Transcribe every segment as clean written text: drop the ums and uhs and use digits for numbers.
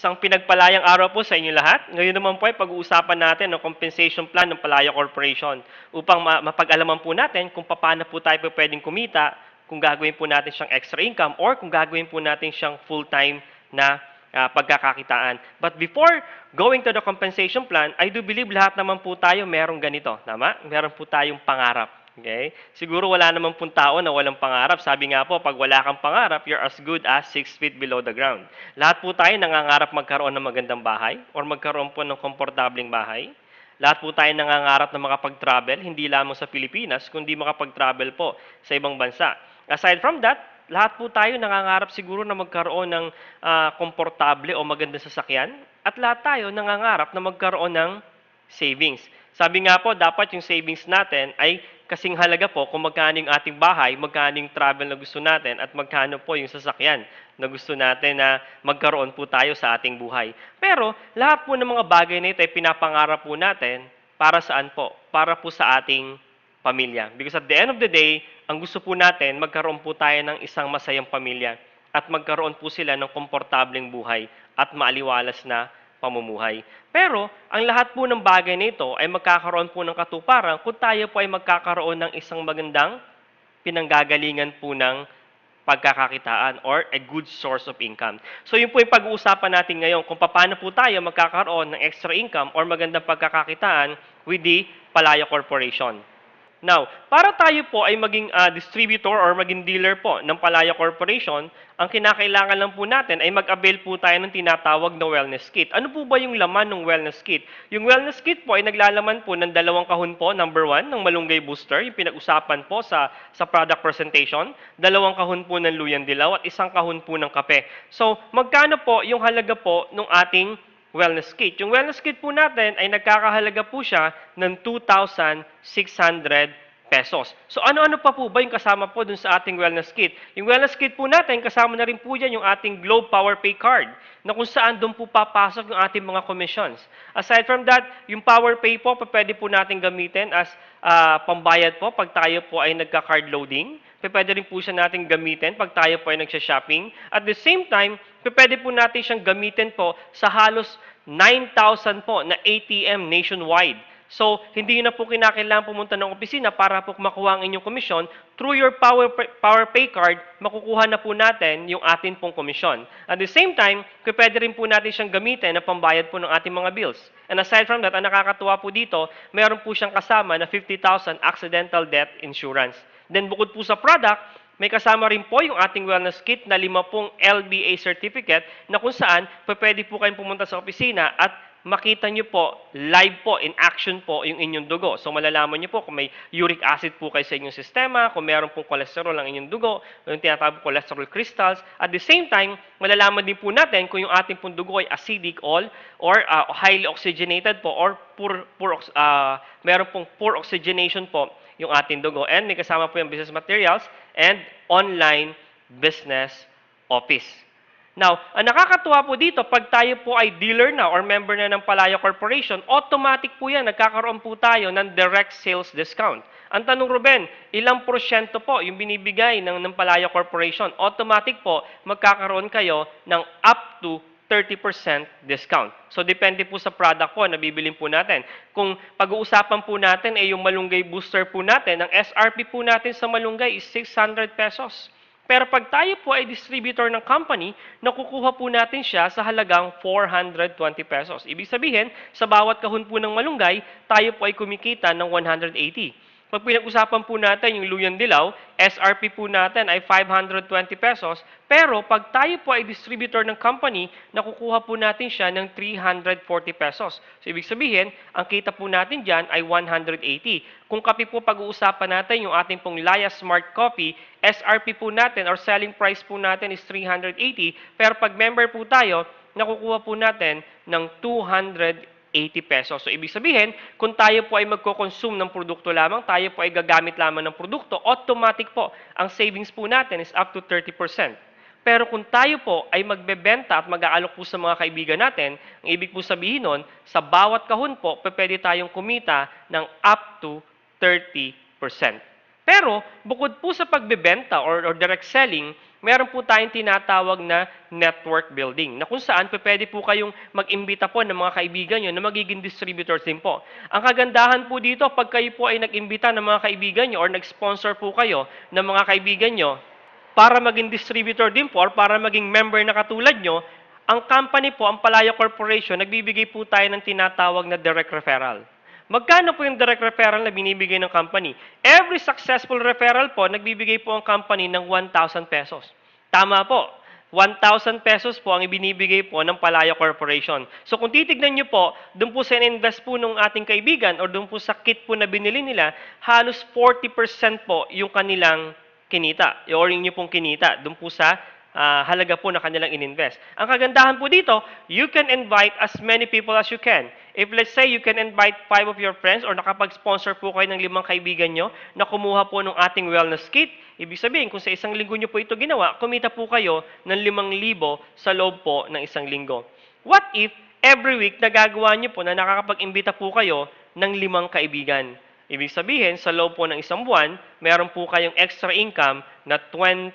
Isang pinagpalayang araw po sa inyo lahat. Ngayon naman po ay pag-uusapan natin ang compensation plan ng Palaya Corporation upang mapag-alaman po natin kung paano po tayo pwedeng kumita, kung gagawin po natin siyang extra income or kung gagawin po natin siyang full-time na pagkakakitaan. But before going to the compensation plan, I do believe lahat naman po tayo merong ganito. Tama? Meron po tayong pangarap. Okay? Siguro wala naman pong tao na walang pangarap. Sabi nga po, pag wala kang pangarap, you're as good as 6 feet below the ground. Lahat po tayo nangangarap magkaroon ng magandang bahay or magkaroon po ng komportabling bahay. Lahat po tayo nangangarap na makapag-travel, hindi lamang sa Pilipinas, kundi makapag-travel po sa ibang bansa. Aside from that, lahat po tayo nangangarap siguro na magkaroon ng komportable o magandang sasakyan at lahat tayo nangangarap na magkaroon ng savings. Sabi nga po, dapat yung savings natin ay kasing halaga po kung magkano yung ating bahay, magkano yung travel na gusto natin, at magkano po yung sasakyan na gusto natin na magkaroon po tayo sa ating buhay. Pero lahat po ng mga bagay na ito ay pinapangarap po natin para saan po? Para po sa ating pamilya. Because at the end of the day, ang gusto po natin, magkaroon po tayo ng isang masayang pamilya at magkaroon po sila ng komportableng buhay at maaliwalas na pamumuhay. Pero, ang lahat po ng bagay nito ay magkakaroon po ng katuparan kung tayo po ay magkakaroon ng isang magandang pinanggagalingan po ng pagkakakitaan or a good source of income. So, yun po yung pag-uusapan natin ngayon kung paano po tayo magkakaroon ng extra income or magandang pagkakakitaan with the Palaya Corporation. Now, para tayo po ay maging distributor or maging dealer po ng Palaya Corporation, ang kinakailangan lang po natin ay mag-avail po tayo ng tinatawag na wellness kit. Ano po ba yung laman ng wellness kit? Yung wellness kit po ay naglalaman po ng 2 kahon po, number 1, ng malunggay booster, yung pinag-usapan po sa product presentation, 2 kahon po ng luyang dilaw at 1 kahon po ng kape. So, magkano po yung halaga po ng ating wellness kit? Yung wellness kit po natin ay nagkakahalaga po siya ng 2,600 pesos. So ano-ano pa po ba yung kasama po dun sa ating wellness kit? Yung wellness kit po natin, kasama na rin po dyan yung ating Globe Power Pay Card na kung saan doon po papasok yung ating mga commissions. Aside from that, yung Power Pay po, pwede po natin gamitin as pambayad po pag tayo po ay nagka-card loading. Pwede rin po siya natin gamitin pag tayo po ay nagsha-shopping. At the same time, pwede po natin siyang gamitin po sa halos 9,000 po na ATM nationwide. So, hindi na po kinakailangan pumunta ng opisina para po makuha ang inyong komisyon. Through your Power Pay card, makukuha na po natin yung atin pong komisyon. At the same time, pwede rin po natin siyang gamitin na pambayad po ng ating mga bills. And aside from that, ang nakakatuwa po dito, meron po siyang kasama na 50,000 accidental death insurance. Then bukod po sa product, may kasama rin po yung ating wellness kit na 50 LBA certificate na kung saan pwede po kayong pumunta sa opisina at makita nyo po, live po, in action po, yung inyong dugo. So, malalaman nyo po kung may uric acid po kayo sa inyong sistema, kung meron pong cholesterol ang inyong dugo, yung tinatawag cholesterol crystals. At the same time, malalaman din po natin kung yung ating pong dugo ay acidic or highly oxygenated po or meron pong poor oxygenation po yung ating dugo. And may kasama po yung business materials and online business office. Now, ang nakakatuwa po dito, pag tayo po ay dealer na or member na ng Palaya Corporation, automatic po yan, nagkakaroon po tayo ng direct sales discount. Ang tanong, Ruben, ilang porsyento po yung binibigay ng Palaya Corporation? Automatic po, magkakaroon kayo ng up to 30% discount. So, depende po sa product po na bibilin po natin. Kung pag-uusapan po natin ay yung malunggay booster po natin, ang SRP po natin sa malunggay is 600 pesos. Pero pag tayo po ay distributor ng company, nakukuha po natin siya sa halagang 420 pesos. Ibig sabihin, sa bawat kahon po ng malunggay, tayo po ay kumikita ng 180. Pag pinag-usapan po natin yung luyang dilaw, SRP po natin ay 520 pesos. Pero pag tayo po ay distributor ng company, nakukuha po natin siya ng 340 pesos. So, ibig sabihin, ang kita po natin dyan ay 180. Kung kape po pag-uusapan natin yung ating pong Laya Smart Coffee, SRP po natin or selling price po natin is 380. Pero pag member po tayo, nakukuha po natin ng 280 pesos. So, ibig sabihin, kung tayo po ay magko-consume ng produkto lamang, tayo po ay gagamit lamang ng produkto, automatic po, ang savings po natin is up to 30%. Pero kung tayo po ay magbebenta at mag-aalok po sa mga kaibigan natin, ang ibig po sabihin nun, sa bawat kahon po, pwede tayong kumita ng up to 30%. Pero, bukod po sa pagbebenta or direct selling, meron po tayong tinatawag na network building, na kung saan pwede po kayong mag-imbita po ng mga kaibigan nyo na magiging distributors din po. Ang kagandahan po dito, pag kayo po ay nag-imbita ng mga kaibigan nyo or nag-sponsor po kayo ng mga kaibigan nyo para maging distributor din po or para maging member na katulad nyo, ang company po, ang Palaya Corporation, nagbibigay po tayo ng tinatawag na direct referral. Magkano po yung direct referral na binibigay ng company? Every successful referral po, nagbibigay po ang company ng 1,000 pesos. Tama po. 1,000 pesos po ang ibinibigay po ng Palaya Corporation. So kung titignan nyo po, doon po sa in-invest po ng ating kaibigan or doon po sa kit po na binili nila, halos 40% po yung kanilang kinita or yung pong kinita doon po sa halaga po na kanilang in-invest. Ang kagandahan po dito, you can invite as many people as you can. If let's say you can invite 5 of your friends or nakapag-sponsor po kayo ng 5 kaibigan nyo na kumuha po ng ating wellness kit, ibig sabihin kung sa isang linggo nyo po ito ginawa, kumita po kayo ng 5,000 sa loob po ng isang linggo. What if every week nagagawa nyo po na nakakapag-imbita po kayo ng 5 kaibigan? Ibig sabihin, sa loob po ng isang buwan, meron po kayong extra income na 20,000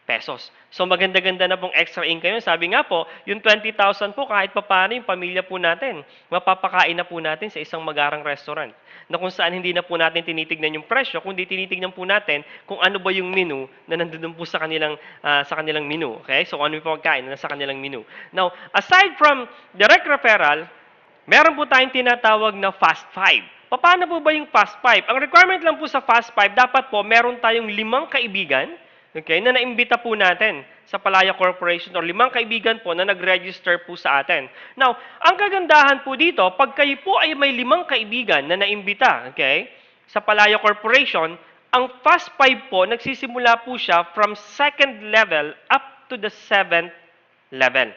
pesos. So maganda-ganda na pong extra income yun. Sabi nga po, yung 20,000 po kahit papaano yung pamilya po natin, mapapakain na po natin sa isang magarang restaurant. Na kung saan hindi na po natin tinitignan yung presyo, kundi tinitignan po natin kung ano ba yung menu na nandun po sa kanilang menu. Okay? So ano yung pagkain na nasa kanilang menu. Now, aside from direct referral, meron po tayong tinatawag na Fast 5. Paano po ba yung Fast 5? Ang requirement lang po sa Fast 5, dapat po meron tayong 5 kaibigan, okay, na naimbita po natin sa Palaya Corporation or 5 kaibigan po na nag-register po sa atin. Now, ang kagandahan po dito, pag kayo po ay may 5 kaibigan na naimbita, okay, sa Palaya Corporation, ang Fast 5 po, nagsisimula po siya from 2nd level up to the 7th level.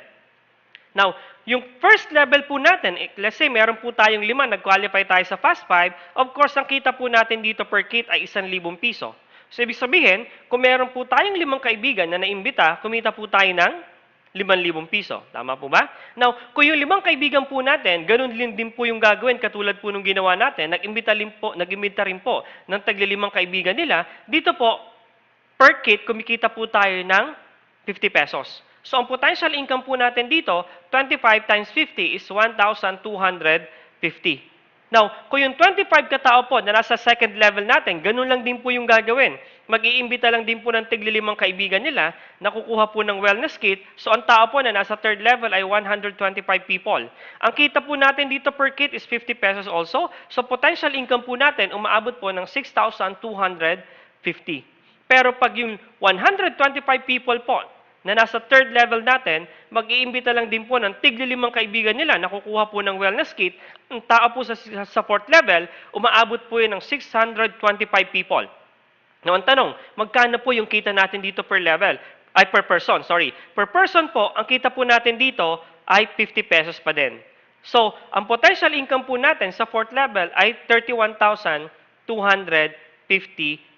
Now, yung first level po natin, let's say meron po tayong 5, nag-qualify tayo sa Fast 5, of course, ang kita po natin dito per kit ay 1,000 piso. So, ibig sabihin, kung meron po tayong 5 kaibigan na naimbita, kumita po tayo ng 5,000 piso. Tama po ba? Now, kung yung 5 kaibigan po natin, ganun din po yung gagawin, katulad po nung ginawa natin, nag-imbita rin po ng tagli 5 kaibigan nila, dito po, per kit, kumikita po tayo ng 50 pesos. So, ang potential income po natin dito, 25 times 50 is 1,250. Now, kung yung 25 katao po na nasa 2nd level natin, ganun lang din po yung gagawin. Mag-iimbita lang din po ng tigli 5 kaibigan nila, nakukuha po ng wellness kit, so ang tao po na nasa 3rd level ay 125 people. Ang kita po natin dito per kit is 50 pesos also, so potential income po natin umaabot po ng 6,250. Pero pag yung 125 people po, na nasa 3rd level natin, mag-iimbita lang din po ng tigli 5 kaibigan nila, nakukuha po ng wellness kit, ang tao po sa 4th level, umaabot po yun ng 625 people. Now, ang tanong, magkano po yung kita natin dito per level? Ay, per person, sorry. Per person po, ang kita po natin dito ay 50 pesos pa din. So, ang potential income po natin sa 4th level ay 31,250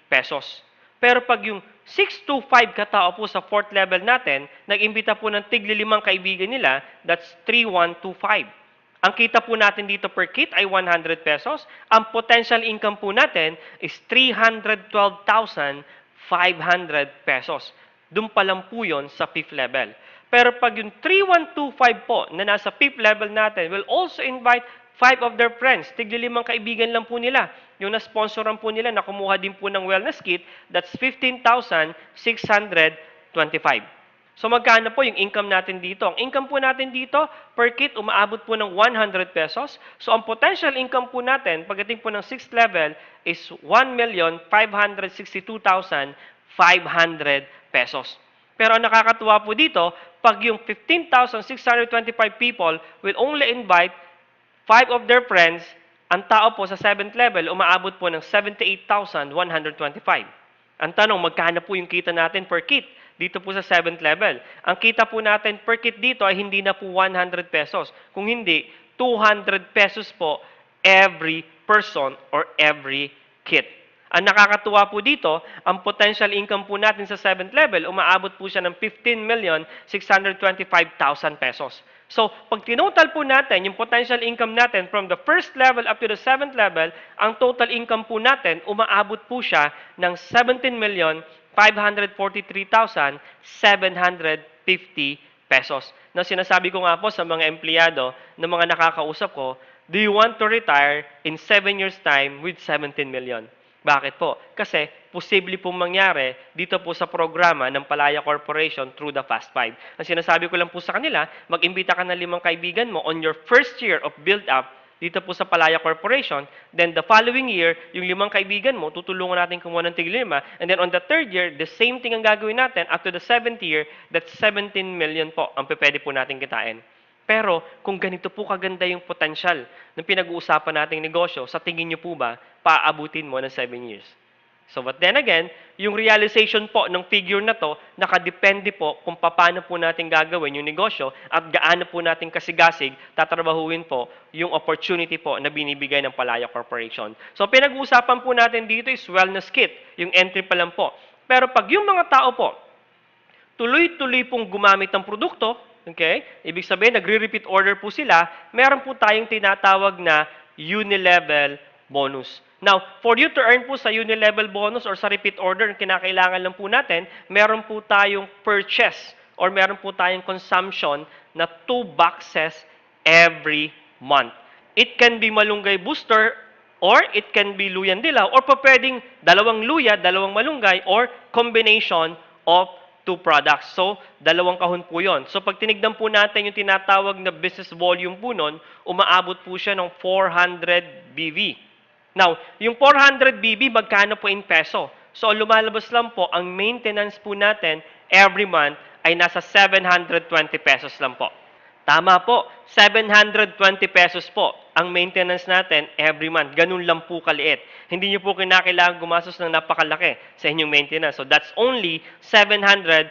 pesos. Pero pag yung 625 katao po sa 4th level natin, nag-imbita po ng tigli 5 kaibigan nila, that's 3,125. Ang kita po natin dito per kit ay 100 pesos. Ang potential income po natin is 312,500 pesos. Doon pa lang po yun sa 5th level. Pero pag yung 3,125 po na nasa 5th level natin will also invite 5 of their friends. Tigli 5 kaibigan lang po nila. Yung na-sponsoran po nila na kumuha din po ng wellness kit, that's 15,625. So magkano po yung income natin dito? Ang income po natin dito, per kit, umaabot po ng 100 pesos. So ang potential income po natin, pagdating po ng 6th level, is 1,562,500 pesos. Pero ang nakakatuwa po dito, pag yung 15,625 people will only invite 5 of their friends, ang tao po sa 7th level, umaabot po ng 78,125. Ang tanong, magkano po yung kita natin per kit dito po sa 7th level? Ang kita po natin per kit dito ay hindi na po 100 pesos. Kung hindi, 200 pesos po every person or every kit. Ang nakakatuwa po dito, ang potential income po natin sa 7th level, umaabot po siya ng 15,625,000 pesos. So, pag tinotal po natin yung potential income natin from the 1st level up to the 7th level, ang total income po natin, umaabot po siya ng 543,750 pesos. Na sinasabi ko nga po sa mga empleyado ng mga nakakausap ko, do you want to retire in 7 years time with 17 million? Bakit po? Kasi posible pong mangyari dito po sa programa ng Palaya Corporation through the Fast Five. Ang sinasabi ko lang po sa kanila, mag-imbita ka ng 5 kaibigan mo on your first year of build-up dito po sa Palaya Corporation. Then the following year, yung 5 kaibigan mo, tutulungan natin kumuha ng tig-5. And then on the third year, the same thing ang gagawin natin. Up to the 7th year, that's 17 million po ang pwede po natin kitain. Pero kung ganito po kaganda yung potensyal ng pinag-uusapan nating negosyo, sa tingin nyo po ba, paaabutin mo ng 7 years? So, but then again, yung realization po ng figure na to, nakadepende po kung paano po natin gagawin yung negosyo at gaano po natin kasigasig tatrabahuin po yung opportunity po na binibigay ng Palaya Corporation. So, pinag-uusapan po natin dito is wellness kit, yung entry pa lang po. Pero pag yung mga tao po, tuloy-tuloy pong gumamit ng produkto, okay? Ibig sabihin, nagre-repeat order po sila, meron po tayong tinatawag na unilevel bonus. Now, for you to earn po sa unilevel bonus or sa repeat order, kinakailangan lang po natin, meron po tayong purchase or meron po tayong consumption na 2 boxes every month. It can be malunggay booster or it can be luyan dilaw or pa pwedeng 2 luya, 2 malunggay or combination of 2 products. So, 2 kahon po yun. So, pag tinignan po natin yung tinatawag na business volume po nun, umaabot po siya ng 400 BV. Now, yung 400 BV, magkano po in peso? So, lumalabas lang po, ang maintenance po natin every month ay nasa 720 pesos lang po. Tama po, 720 pesos po ang maintenance natin every month. Ganun lang po kaliit. Hindi niyo po kinakailangan gumastos ng napakalaki sa inyong maintenance. So, that's only 720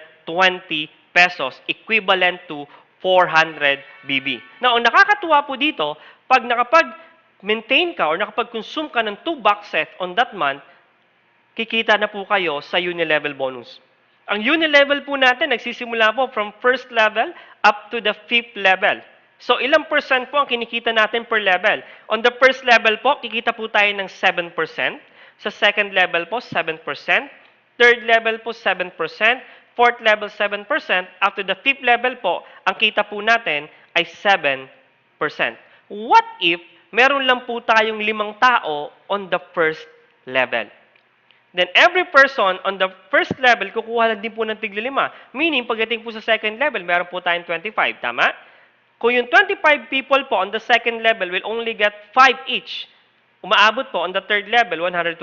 pesos, equivalent to 400 BB. Now, ang nakakatuwa po dito, pag maintain ka or nakapag-consume ka ng 2 boxes on that month, kikita na po kayo sa unilevel bonus. Ang unilevel po natin, nagsisimula po from first level up to the 5th level. So, ilang percent po ang kinikita natin per level? On the first level po, kikita po tayo ng 7%. Sa second level po, 7%. Third level po, 7%. Fourth level, 7%. Up to the 5th level po, ang kita po natin ay 7%. What if meron lang po tayong 5 tao on the first level? Then every person on the first level, kukuha lang din po ng tig-5. Meaning, pagdating po sa second level, meron po tayong 25. Tama? Kung yung 25 people po on the second level will only get 5 each, umaabot po on the third level, 125.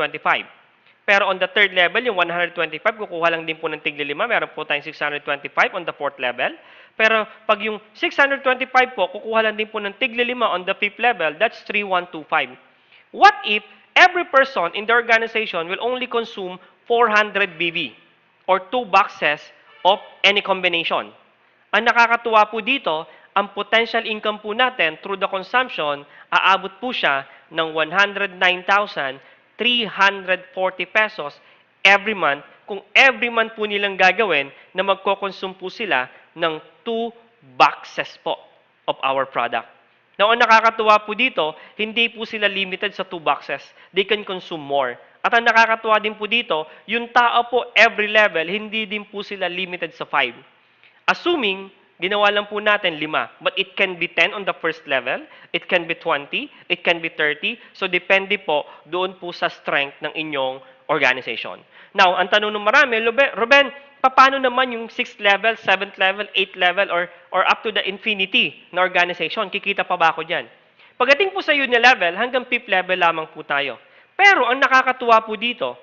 Pero on the third level, yung 125, kukuha lang din po ng tig-5. Meron po tayong 625 on the fourth level. Pero pag yung 625 po, kukuha lang din po ng tig-5 on the 5th level, that's 3125. What if every person in the organization will only consume 400 BV or 2 boxes of any combination? Ang nakakatuwa po dito, ang potential income po natin through the consumption, aabot po siya ng 109,340 pesos every month kung every month po nilang gagawin na magko-consume po sila ng 2 boxes po of our product. Now, ang nakakatuwa po dito, hindi po sila limited sa 2 boxes. They can consume more. At ang nakakatuwa din po dito, yung tao po every level, hindi din po sila limited sa 5. Assuming, ginawa lang po natin 5. But it can be 10 on the first level, it can be 20, it can be 30. So, depende po doon po sa strength ng inyong organization. Now, ang tanong ng marami, Ruben, paano naman yung 6th level, 7th level, 8th level, or up to the infinity na organization? Kikita pa ba ako dyan? Pagdating po sa unilevel, hanggang 5th level lamang po tayo. Pero ang nakakatuwa po dito,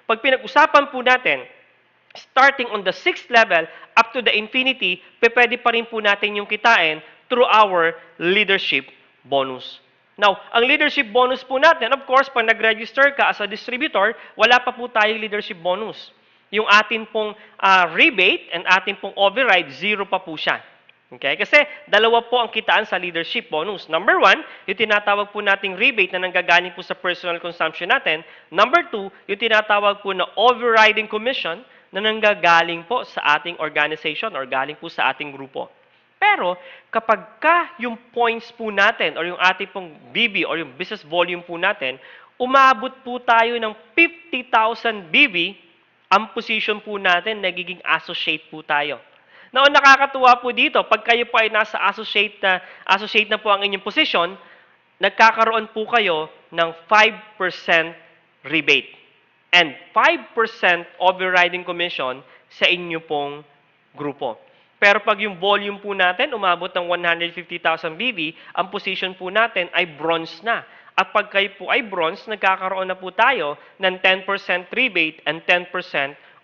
pag pinag-usapan po natin, starting on the 6th level up to the infinity, pwede pa rin po natin yung kitain through our leadership bonus. Now, ang leadership bonus po natin, of course, pag nag-register ka as a distributor, wala pa po tayong leadership bonus. Yung atin pong rebate and atin pong override, 0 pa po siya. Okay? Kasi dalawa po ang kitaan sa leadership bonus. Number 1, yung tinatawag po nating rebate na nanggagaling po sa personal consumption natin. Number 2, yung tinatawag po na overriding commission na nanggagaling po sa ating organization or galing po sa ating grupo. Pero kapag yung points po natin or yung ating pong BB or yung business volume po natin, umabot po tayo ng 50,000 BB ang position po natin, nagiging associate po tayo. Now, nakakatuwa po dito, pag kayo po ay nasa associate na po ang inyong position, nagkakaroon po kayo ng 5% rebate and 5% overriding commission sa inyo pong grupo. Pero pag yung volume po natin umabot ng 150,000 BB, ang position po natin ay bronze na. At pag kayo po ay bronze, nagkakaroon na po tayo ng 10% rebate and 10%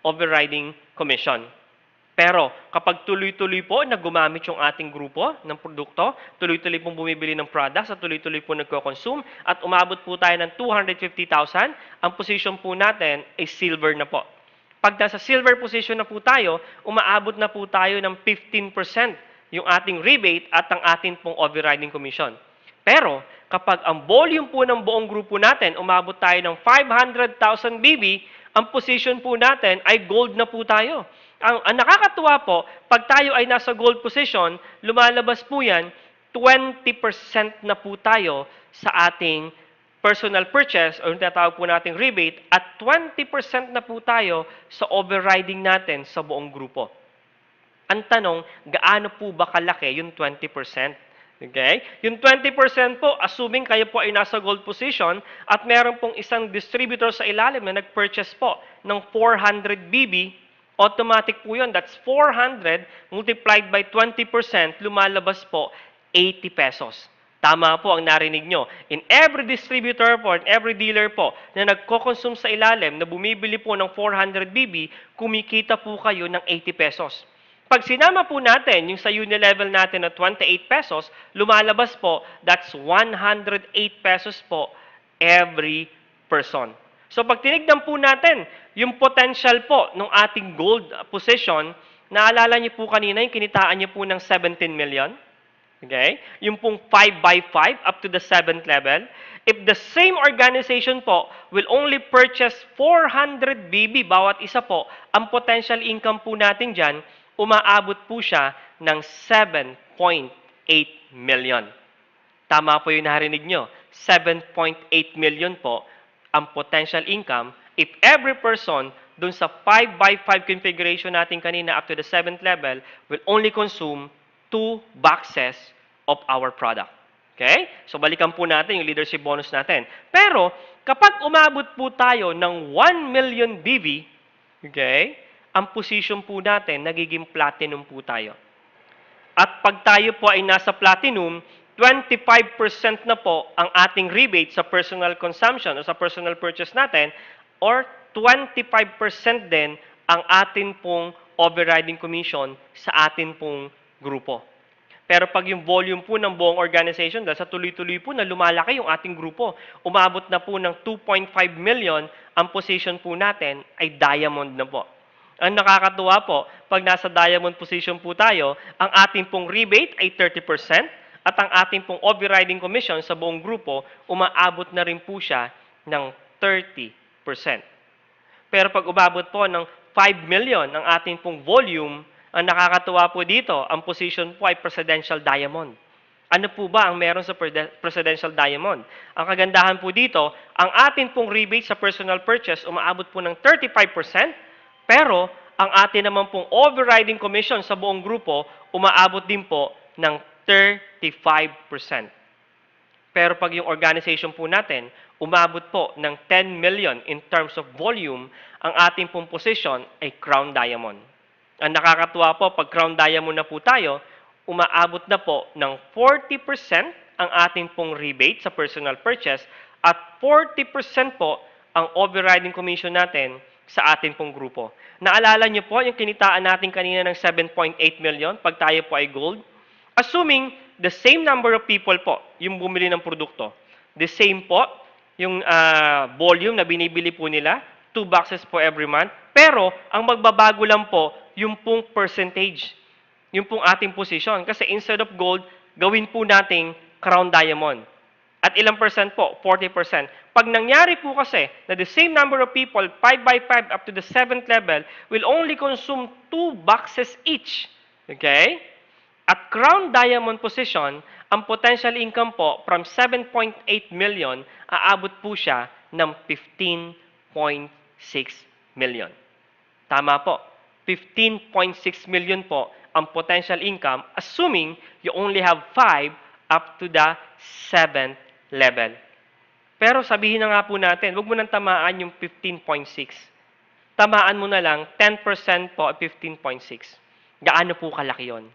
overriding commission. Pero kapag tuloy-tuloy po na gumamit yung ating grupo ng produkto, tuloy-tuloy pong bumibili ng products at tuloy-tuloy po nagko-consume at umabot po tayo ng 250,000, ang position po natin ay silver na po. Pag nasa silver position na po tayo, umaabot na po tayo ng 15% yung ating rebate at ang ating pong overriding commission. Pero kapag ang volume po ng buong grupo natin, umabot tayo ng 500,000 BB, ang position po natin ay gold na po tayo. Ang nakakatuwa po, pag tayo ay nasa gold position, lumalabas po yan, 20% na po tayo sa ating personal purchase o yung tinatawag po nating rebate at 20% na po tayo sa overriding natin sa buong grupo. Ang tanong, gaano po ba kalaki yung 20%? Okay? Yung 20% po, assuming kayo po ay nasa gold position at meron pong isang distributor sa ilalim na nag-purchase po ng 400 BB, automatic po yun. That's 400 multiplied by 20%, lumalabas po 80 pesos. Tama po ang narinig nyo. In every distributor po, in every dealer po, na nagko-consume sa ilalim, na bumibili po ng 400 BB, kumikita po kayo ng 80 pesos. Pag sinama po natin yung sa unilevel natin na 28 pesos, lumalabas po, that's 108 pesos po every person. So pag tinignan po natin, yung potential po ng ating gold position, naalala niyo po kanina yung kinitaan niyo po ng 17 million? Okay? Yung pong 5 by 5 up to the 7th level. If the same organization po will only purchase 400 BB bawat isa po, ang potential income po natin dyan, umaabot po siya ng 7.8 million. Tama po yung narinig nyo. 7.8 million po ang potential income if every person dun sa 5 by 5 configuration natin kanina up to the 7th level will only consume 2 boxes of our product. Okay? So balikan po natin yung leadership bonus natin. Pero kapag umabot po tayo ng 1 million BV, okay, ang position po natin nagiging platinum po tayo. At pag tayo po ay nasa platinum, 25% na po ang ating rebate sa personal consumption o sa personal purchase natin or 25% din ang atin pong overriding commission sa atin pong grupo. Pero pag yung volume po ng buong organization, dahil sa tuloy-tuloy po na lumalaki yung ating grupo, umabot na po ng 2.5 million, ang position po natin ay diamond na po. Ang nakakatuwa po, pag nasa diamond position po tayo, ang ating pong rebate ay 30% at ang ating pong overriding commission sa buong grupo, umaabot na rin po siya ng 30%. Pero pag umabot po ng 5 million ang ating pong volume, ang nakakatuwa po dito, ang position po ay Presidential Diamond. Ano po ba ang meron sa Presidential Diamond? Ang kagandahan po dito, ang ating pong rebate sa personal purchase umaabot po ng 35%, pero ang atin naman pong overriding commission sa buong grupo umaabot din po ng 35%. Pero pag yung organization po natin umabot po ng 10 million in terms of volume, ang ating pong position ay Crown Diamond. Ang nakakatuwa po, pag Crown Diamond na po tayo, umaabot na po ng 40% ang ating pong rebate sa personal purchase at 40% po ang overriding commission natin sa ating pong grupo. Naalala niyo po yung kinitaan natin kanina ng 7.8 million pag tayo po ay gold? Assuming the same number of people po yung bumili ng produkto. The same po yung volume na binibili po nila, 2 boxes po every month. Pero ang magbabago lang po yung pong percentage, yung pong ating position. Kasi instead of gold, gawin po nating Crown Diamond. At ilang percent po? 40%. Pag nangyari po kasi na the same number of people, 5 by 5 up to the 7th level, will only consume 2 boxes each. Okay? At Crown Diamond position, ang potential income po from 7.8 million, aabot po siya ng 15.6 million. Tama po. 15.6 million po ang potential income assuming you only have 5 up to the 7th level. Pero sabihin na nga po natin, huwag mo nang tamaan yung 15.6. Tamaan mo na lang 10% po at 15.6. Gaano po kalaki yun?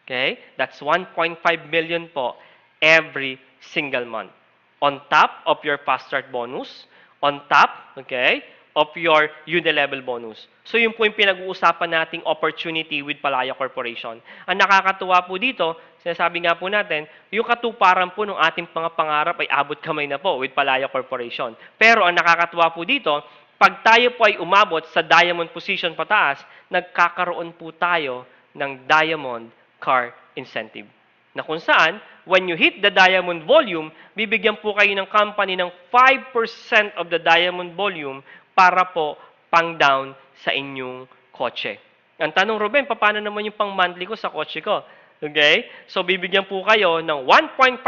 Okay? That's 1.5 million po every single month. On top of your fast start bonus, on top, okay, of your uni-level bonus. So yun po yung pinag-uusapan nating opportunity with Palaya Corporation. Ang nakakatuwa po dito, sinasabi nga po natin, yung katuparan po ng ating mga pangarap ay abot kamay na po with Palaya Corporation. Pero ang nakakatuwa po dito, pag tayo po ay umabot sa diamond position pataas, nagkakaroon po tayo ng diamond car incentive. Na kung saan, when you hit the diamond volume, bibigyan po kayo ng company ng 5% of the diamond volume para po pang down sa inyong kotse. Ang tanong, Ruben, paano naman yung pang monthly ko sa kotse ko? Okay? So, bibigyan po kayo ng 1.5%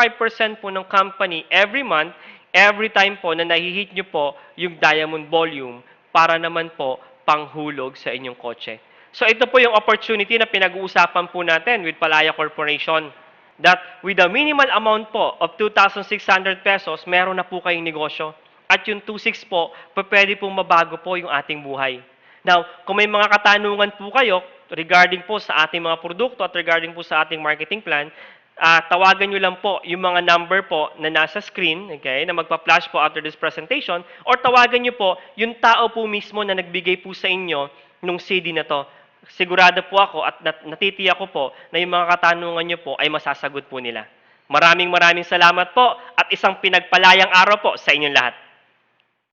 po ng company every month, every time po na nahihit nyo po yung diamond volume para naman po panghulog sa inyong kotse. So, ito po yung opportunity na pinag-uusapan po natin with Palaya Corporation that with a minimal amount po of 2,600 pesos, meron na po kayong negosyo. At yung 2,600 po, pwede pong mabago po yung ating buhay. Now, kung may mga katanungan po kayo regarding po sa ating mga produkto at regarding po sa ating marketing plan, tawagan nyo lang po yung mga number po na nasa screen, okay, na magpa-flash po after this presentation, or tawagan nyo po yung tao po mismo na nagbigay po sa inyo nung CD na to. Sigurado po ako at natitiyak ko po na yung mga katanungan nyo po ay masasagot po nila. Maraming salamat po at isang pinagpalayang araw po sa inyong lahat.